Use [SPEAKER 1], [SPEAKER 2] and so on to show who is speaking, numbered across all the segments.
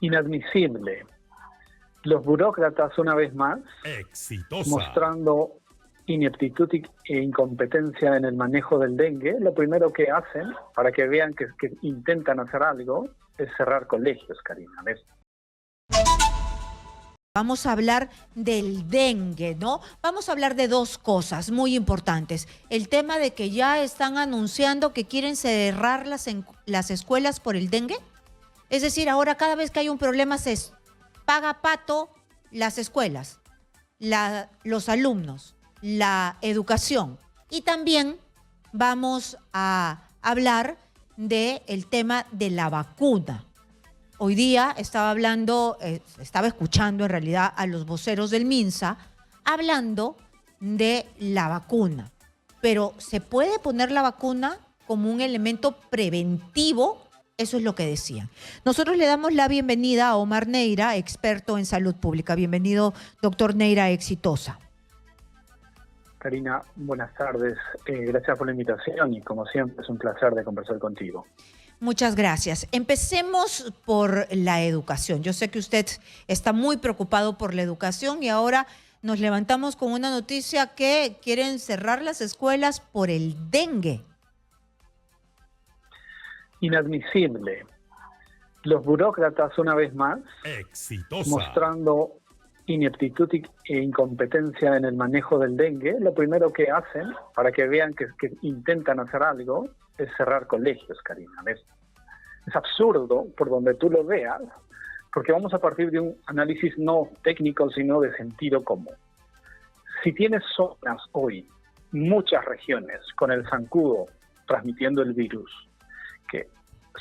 [SPEAKER 1] Inadmisible. Los burócratas, una vez más,
[SPEAKER 2] Exitosa.
[SPEAKER 1] mostrando ineptitud e incompetencia en el manejo del dengue, lo primero que hacen, para que vean que intentan hacer algo, es cerrar colegios, Karina. ¿Ves?
[SPEAKER 3] Vamos a hablar del dengue, ¿no? Vamos a hablar de dos cosas muy importantes. El tema de que ya están anunciando que quieren cerrar las escuelas por el dengue. Es decir, ahora cada vez que hay un problema se paga pato las escuelas, los alumnos, la educación. Y también vamos a hablar del tema de la vacuna. Hoy día estaba escuchando en realidad a los voceros del MINSA hablando de la vacuna. Pero ¿se puede poner la vacuna como un elemento preventivo? Eso es lo que decían. Nosotros le damos la bienvenida a Omar Neira, experto en salud pública. Bienvenido, doctor Neira, exitosa.
[SPEAKER 1] Karina, buenas tardes. Gracias por la invitación y como siempre es un placer de conversar contigo.
[SPEAKER 3] Muchas gracias. Empecemos por la educación. Yo sé que usted está muy preocupado por la educación y ahora nos levantamos con una noticia que quieren cerrar las escuelas por el dengue.
[SPEAKER 1] Inadmisible. Los burócratas, una vez más,
[SPEAKER 2] Exitosa.
[SPEAKER 1] mostrando ineptitud e incompetencia en el manejo del dengue, lo primero que hacen, para que vean que intentan hacer algo, es cerrar colegios, Karina. ¿Ves? Es absurdo por donde tú lo veas, porque vamos a partir de un análisis no técnico, sino de sentido común. Si tienes zonas hoy, muchas regiones, con el zancudo transmitiendo el virus, que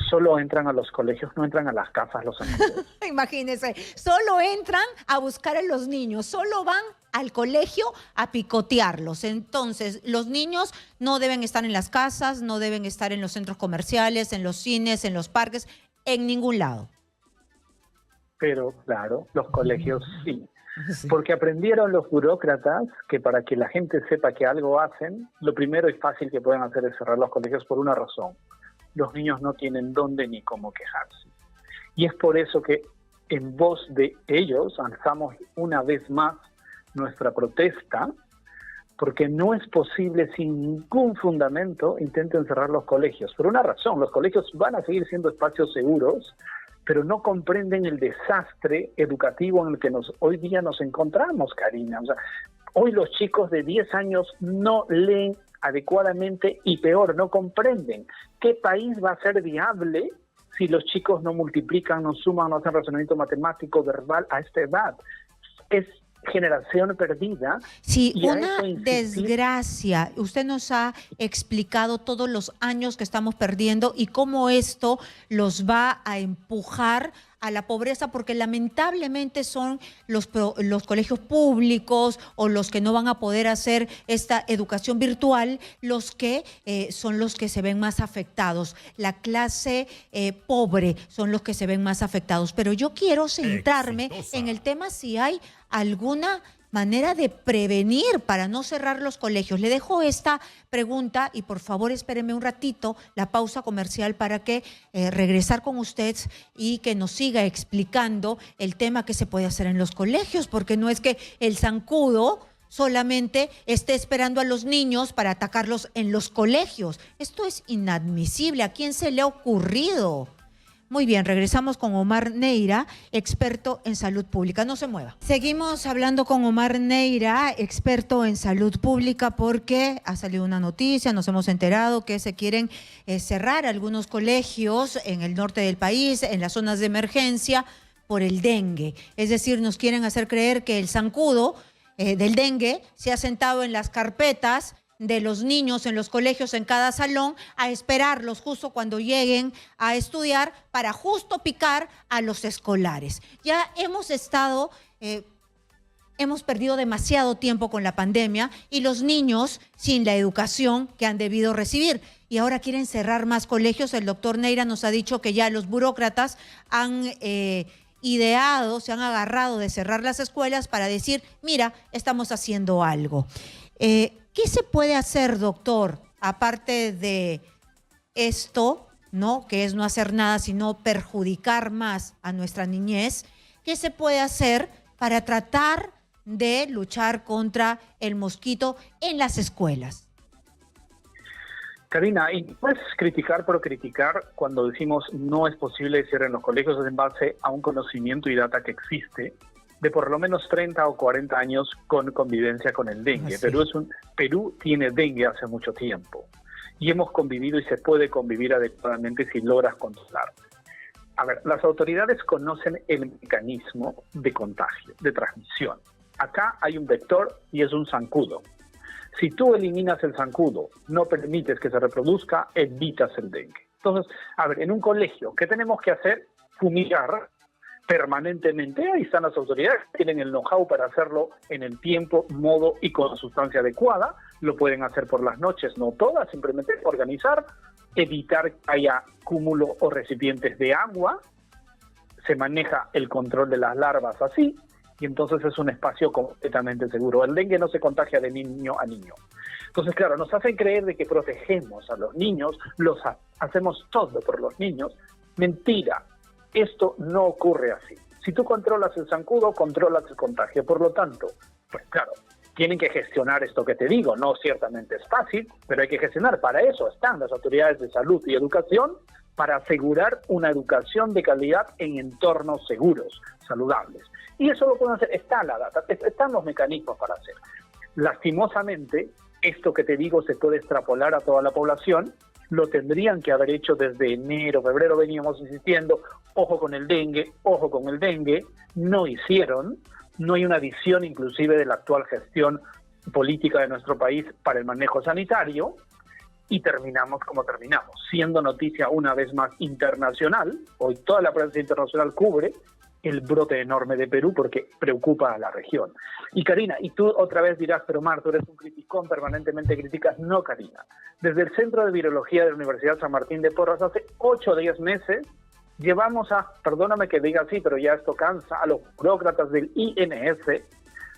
[SPEAKER 1] solo entran a los colegios, no entran a las casas los zancudos.
[SPEAKER 3] Imagínense, solo entran a buscar a los niños, solo van al colegio a picotearlos. Entonces, los niños no deben estar en las casas, no deben estar en los centros comerciales, en los cines, en los parques, en ningún lado.
[SPEAKER 1] Pero claro, los colegios sí. Porque aprendieron los burócratas que para que la gente sepa que algo hacen, lo primero y fácil que pueden hacer es cerrar los colegios por una razón. Los niños no tienen dónde ni cómo quejarse. Y es por eso que en voz de ellos alzamos una vez más nuestra protesta, porque no es posible sin ningún fundamento intenten cerrar los colegios. Por una razón, los colegios van a seguir siendo espacios seguros, pero no comprenden el desastre educativo en el que hoy día nos encontramos, Karina. O sea, hoy los chicos de 10 años no leen adecuadamente y peor, no comprenden. ¿Qué país va a ser viable si los chicos no multiplican, no suman, no hacen razonamiento matemático, verbal a esta edad? Es generación perdida.
[SPEAKER 3] Sí, una desgracia. Usted nos ha explicado todos los años que estamos perdiendo y cómo esto los va a empujar a la pobreza, porque lamentablemente son los colegios públicos o los que no van a poder hacer esta educación virtual los que son los que se ven más afectados. La clase pobre son los que se ven más afectados. Pero yo quiero centrarme en el tema si hay alguna manera de prevenir para no cerrar los colegios. Le dejo esta pregunta y por favor espéreme un ratito la pausa comercial para que regresar con usted y que nos siga explicando el tema que se puede hacer en los colegios, porque no es que el zancudo solamente esté esperando a los niños para atacarlos en los colegios. Esto es inadmisible. ¿A quién se le ha ocurrido? Muy bien, regresamos con Omar Neira, experto en salud pública. No se mueva. Seguimos hablando con Omar Neira, experto en salud pública, porque ha salido una noticia, nos hemos enterado que se quieren cerrar algunos colegios en el norte del país, en las zonas de emergencia, por el dengue. Es decir, nos quieren hacer creer que el zancudo del dengue se ha sentado en las carpetas de los niños en los colegios, en cada salón, a esperarlos justo cuando lleguen a estudiar para justo picar a los escolares. Ya hemos perdido demasiado tiempo con la pandemia y los niños sin la educación que han debido recibir. Y ahora quieren cerrar más colegios. El doctor Neira nos ha dicho que ya los burócratas han ideado, se han agarrado de cerrar las escuelas para decir, mira, estamos haciendo algo. ¿Qué se puede hacer, doctor, aparte de esto ¿no? Que es no hacer nada, sino perjudicar más a nuestra niñez. ¿Qué se puede hacer para tratar de luchar contra el mosquito en las escuelas?
[SPEAKER 1] Karina, y puedes criticar por criticar cuando decimos no es posible que cierren los colegios, es en base a un conocimiento y data que existe de por lo menos 30 o 40 años con convivencia con el dengue. Perú tiene dengue hace mucho tiempo y hemos convivido y se puede convivir adecuadamente si logras controlar. A ver, las autoridades conocen el mecanismo de contagio, de transmisión. Acá hay un vector y es un zancudo. Si tú eliminas el zancudo, no permites que se reproduzca, evitas el dengue. Entonces, a ver, en un colegio, ¿qué tenemos que hacer? Fumigar permanentemente. Ahí están las autoridades, tienen el know-how para hacerlo en el tiempo, modo y con la sustancia adecuada. Lo pueden hacer por las noches, no todas, simplemente organizar, evitar que haya cúmulo o recipientes de agua. Se maneja el control de las larvas así. Y entonces es un espacio completamente seguro. El dengue no se contagia de niño a niño. Entonces, claro, nos hacen creer de que protegemos a los niños, hacemos todo por los niños. Mentira, esto no ocurre así. Si tú controlas el zancudo, controlas el contagio. Por lo tanto, pues claro, tienen que gestionar esto que te digo. No ciertamente es fácil, pero hay que gestionar. Para eso están las autoridades de salud y educación, para asegurar una educación de calidad en entornos seguros, saludables. Y eso lo pueden hacer, está la data, están los mecanismos para hacer. Lastimosamente, esto que te digo se puede extrapolar a toda la población, lo tendrían que haber hecho desde enero, febrero, veníamos insistiendo, ojo con el dengue, no hicieron, no hay una visión inclusive de la actual gestión política de nuestro país para el manejo sanitario, y terminamos como terminamos, siendo noticia una vez más internacional. Hoy toda la prensa internacional cubre el brote enorme de Perú porque preocupa a la región. Y Karina, y tú otra vez dirás, pero Mar, tú eres un criticón, permanentemente criticas. No, Karina. Desde el Centro de Virología de la Universidad San Martín de Porres, hace 8 o 10 meses, llevamos perdóname que diga así, pero ya esto cansa, a los burócratas del INS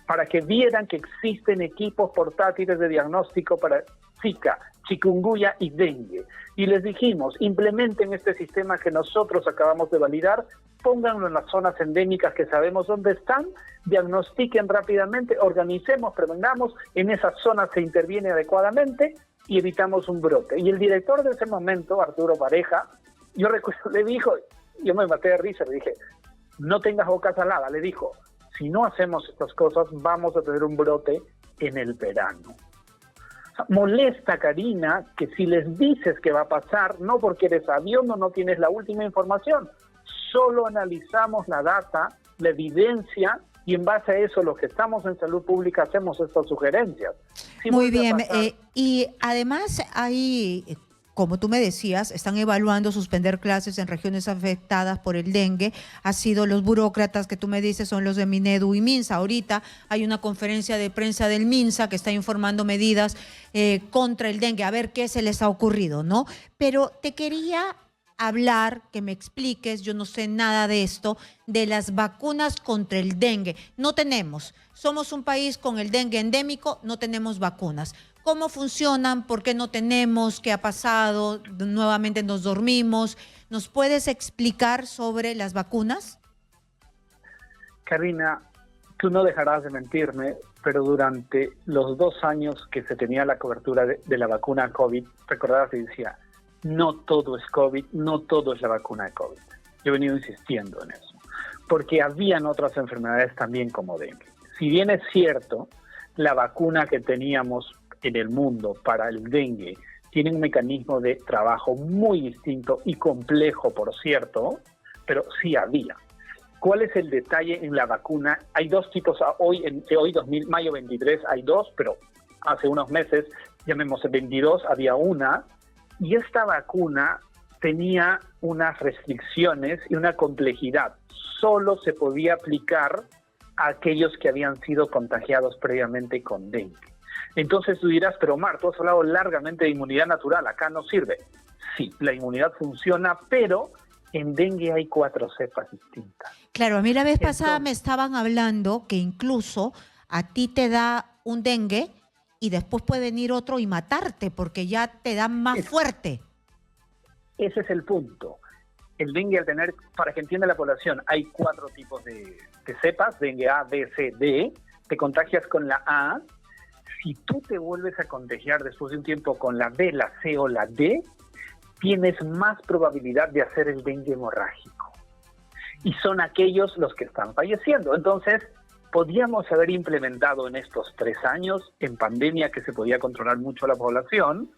[SPEAKER 1] para que vieran que existen equipos portátiles de diagnóstico para Zika, chikungunya y dengue. Y les dijimos, implementen este sistema que nosotros acabamos de validar, pónganlo en las zonas endémicas que sabemos dónde están, diagnostiquen rápidamente, organicemos, prevengamos, en esas zonas se interviene adecuadamente y evitamos un brote. Y el director de ese momento, Arturo Pareja, yo recuerdo, le dijo, yo me maté de risa, le dije, no tengas boca salada, le dijo, si no hacemos estas cosas vamos a tener un brote en el verano. Molesta, Karina, que si les dices que va a pasar, no porque eres sabiondo, no tienes la última información, solo analizamos la data, la evidencia, y en base a eso, los que estamos en salud pública hacemos estas sugerencias. Si
[SPEAKER 3] muy bien, y además hay, como tú me decías, están evaluando suspender clases en regiones afectadas por el dengue. Ha sido los burócratas que tú me dices son los de Minedu y Minsa. Ahorita hay una conferencia de prensa del Minsa que está informando medidas contra el dengue, a ver qué se les ha ocurrido, ¿no? Pero te quería hablar, que me expliques, yo no sé nada de esto, de las vacunas contra el dengue. No tenemos, somos un país con el dengue endémico, no tenemos vacunas. ¿Cómo funcionan? ¿Por qué no tenemos? ¿Qué ha pasado? Nuevamente nos dormimos. ¿Nos puedes explicar sobre las vacunas?
[SPEAKER 1] Karina, tú no dejarás de mentirme, pero durante los 2 años que se tenía la cobertura de la vacuna COVID, recordarás que decía, no todo es COVID, no todo es la vacuna de COVID. Yo he venido insistiendo en eso, porque habían otras enfermedades también como dengue. Si bien es cierto, la vacuna que teníamos en el mundo para el dengue tiene un mecanismo de trabajo muy distinto y complejo, por cierto, pero sí había. ¿Cuál es el detalle en la vacuna? Hay 2 tipos, mayo 23 hay 2, pero hace unos meses, llamémosle 22, había una, y esta vacuna tenía unas restricciones y una complejidad. Solo se podía aplicar a aquellos que habían sido contagiados previamente con dengue. Entonces tú dirás, pero Mar, tú has hablado largamente de inmunidad natural, acá no sirve. Sí, la inmunidad funciona, pero en dengue hay 4 cepas distintas.
[SPEAKER 3] Claro, a mí la vez pasada me estaban hablando que incluso a ti te da un dengue y después puede venir otro y matarte porque ya te da más fuerte.
[SPEAKER 1] ese es el punto. El dengue, al tener, para que entienda la población, hay 4 tipos de cepas, dengue A, B, C, D. Te contagias con la A. Si tú te vuelves a contagiar después de un tiempo con la B, la C o la D, tienes más probabilidad de hacer el dengue hemorrágico. Y son aquellos los que están falleciendo. Entonces, podíamos haber implementado en estos 3 años, en pandemia que se podía controlar mucho la población,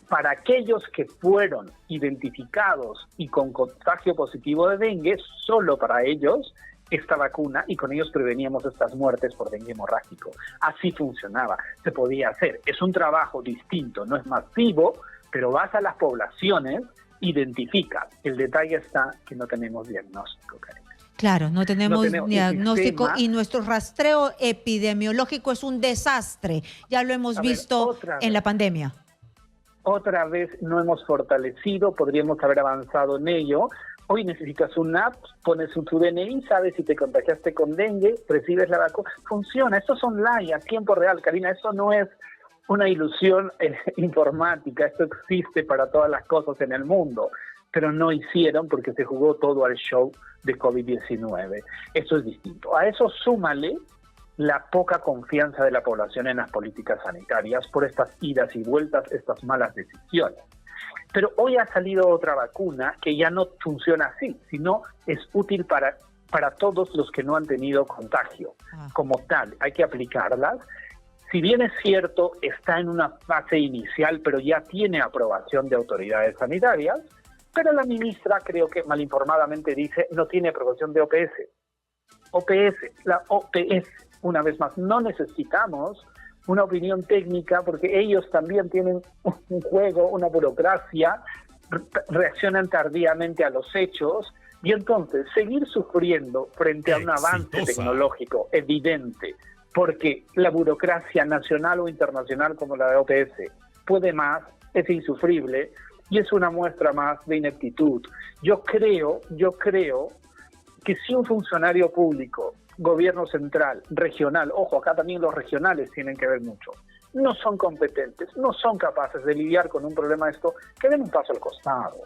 [SPEAKER 1] para aquellos que fueron identificados y con contagio positivo de dengue, solo para ellos esta vacuna, y con ellos preveníamos estas muertes por dengue hemorrágico. Así funcionaba, se podía hacer. Es un trabajo distinto, no es masivo, pero vas a las poblaciones, identificas. El detalle está que no tenemos diagnóstico, Karina.
[SPEAKER 3] Claro, no tenemos diagnóstico
[SPEAKER 1] sistema,
[SPEAKER 3] y nuestro rastreo epidemiológico es un desastre. Ya lo hemos visto en la pandemia.
[SPEAKER 1] Otra vez no hemos fortalecido, podríamos haber avanzado en ello. Hoy necesitas una app, pones tu DNI, sabes si te contagiaste con dengue, recibes la vacuna. Funciona, esto es online, a tiempo real, Karina, eso no es una ilusión informática, esto existe para todas las cosas en el mundo, pero no hicieron porque se jugó todo al show de COVID-19. Eso es distinto. A eso súmale la poca confianza de la población en las políticas sanitarias por estas idas y vueltas, estas malas decisiones. Pero hoy ha salido otra vacuna que ya no funciona así, sino es útil para todos los que no han tenido contagio. Como tal, hay que aplicarlas. Si bien es cierto, está en una fase inicial, pero ya tiene aprobación de autoridades sanitarias, pero la ministra, creo que malinformadamente dice, no tiene aprobación de OPS. La OPS, una vez más, no necesitamos una opinión técnica porque ellos también tienen un juego, una burocracia, reaccionan tardíamente a los hechos y entonces seguir sufriendo frente a un avance tecnológico evidente, porque la burocracia nacional o internacional como la de OPS puede más, es insufrible y es una muestra más de ineptitud. Yo creo que si un funcionario público, gobierno central, regional, ojo, acá también los regionales tienen que ver mucho, no son competentes, no son capaces de lidiar con un problema de esto, que den un paso al costado.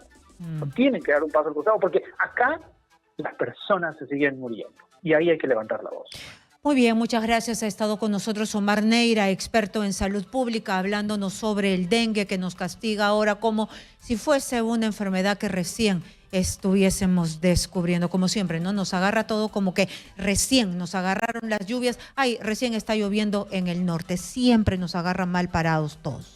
[SPEAKER 1] Tienen que dar un paso al costado porque acá las personas se siguen muriendo y ahí hay que levantar la voz.
[SPEAKER 3] Muy bien, muchas gracias. Ha estado con nosotros Omar Neira, experto en salud pública, hablándonos sobre el dengue que nos castiga ahora como si fuese una enfermedad que recién estuviésemos descubriendo. Como siempre, ¿no? Nos agarra todo como que recién nos agarraron las lluvias. Ay, recién está lloviendo en el norte. Siempre nos agarran mal parados todos.